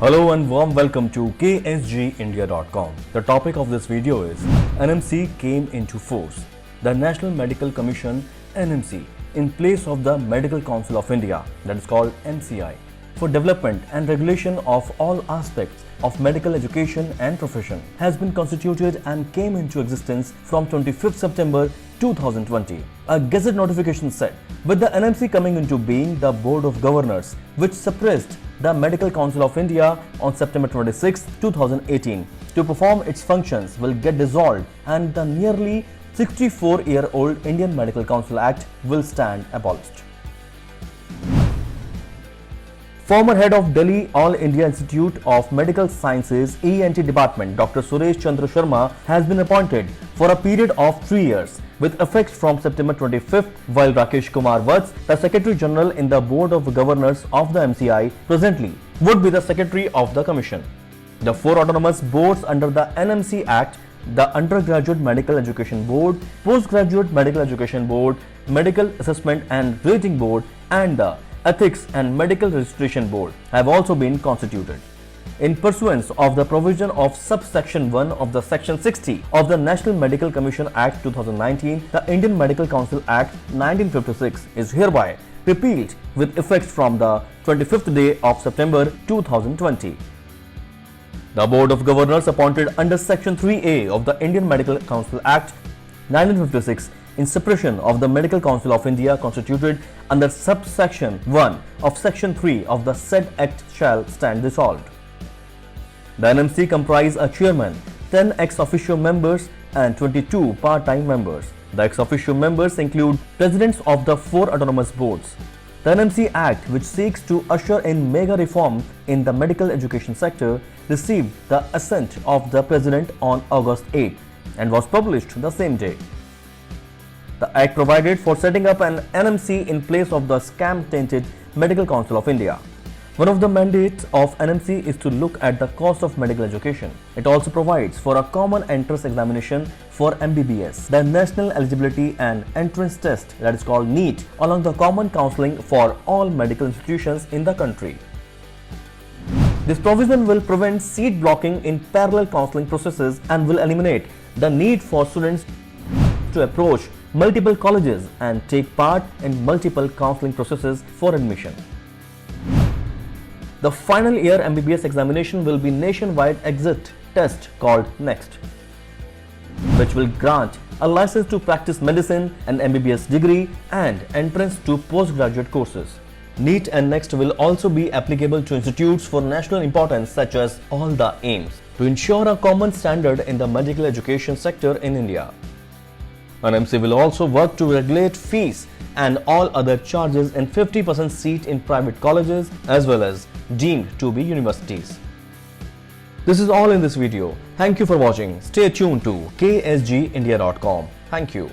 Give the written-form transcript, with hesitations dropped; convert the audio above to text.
Hello and warm welcome to ksgindia.com. The topic of this video is NMC came into force. The National Medical Commission NMC in place of the Medical Council of India, that is called NCI, for development and regulation of all aspects of medical education and profession has been constituted and came into existence from 25th September 2020. A Gazette notification said, with the NMC coming into being, the Board of Governors, which suppressed the Medical Council of India on September 26, 2018, to perform its functions will get dissolved and the nearly 64-year-old Indian Medical Council Act will stand abolished. Former head of Delhi All India Institute of Medical Sciences ENT Department, Dr. Suresh Chandra Sharma, has been appointed for a period of 3 years with effect from September 25th, while Rakesh Kumar Vats, the Secretary General in the Board of Governors of the MCI, presently would be the Secretary of the Commission. The four autonomous boards under the NMC Act, the Undergraduate Medical Education Board, Postgraduate Medical Education Board, Medical Assessment and Rating Board, and the Ethics and Medical Registration Board, have also been constituted. In pursuance of the provision of subsection 1 of the section 60 of the National Medical Commission Act 2019, the Indian Medical Council Act 1956 is hereby repealed with effect from the 25th day of September 2020. The Board of Governors appointed under section 3A of the Indian Medical Council Act 1956 in suppression of the Medical Council of India constituted under subsection 1 of section 3 of the said act shall stand dissolved. The NMC comprise a chairman, 10 ex officio members and 22 part-time members. The ex officio members include presidents of the four autonomous boards. The NMC Act, which seeks to usher in mega reform in the medical education sector, received the assent of the President on August 8 and was published the same day. The Act provided for setting up an NMC in place of the scam-tainted Medical Council of India. One of the mandates of NMC is to look at the cost of medical education. It also provides for a common entrance examination for MBBS, the National Eligibility and Entrance Test, that is called NEET, along the common counselling for all medical institutions in the country. This provision will prevent seat blocking in parallel counselling processes and will eliminate the need for students to approach multiple colleges and take part in multiple counselling processes for admission. The final year MBBS examination will be nationwide exit test called NEXT, which will grant a license to practice medicine, an MBBS degree and entrance to postgraduate courses. NEET and NEXT will also be applicable to institutes for national importance such as all the AIIMS to ensure a common standard in the medical education sector in India. NMC will also work to regulate fees and all other charges in 50% seat in private colleges as well as deemed to be universities. This is all in this video. Thank you for watching. Stay tuned to ksgindia.com. Thank you.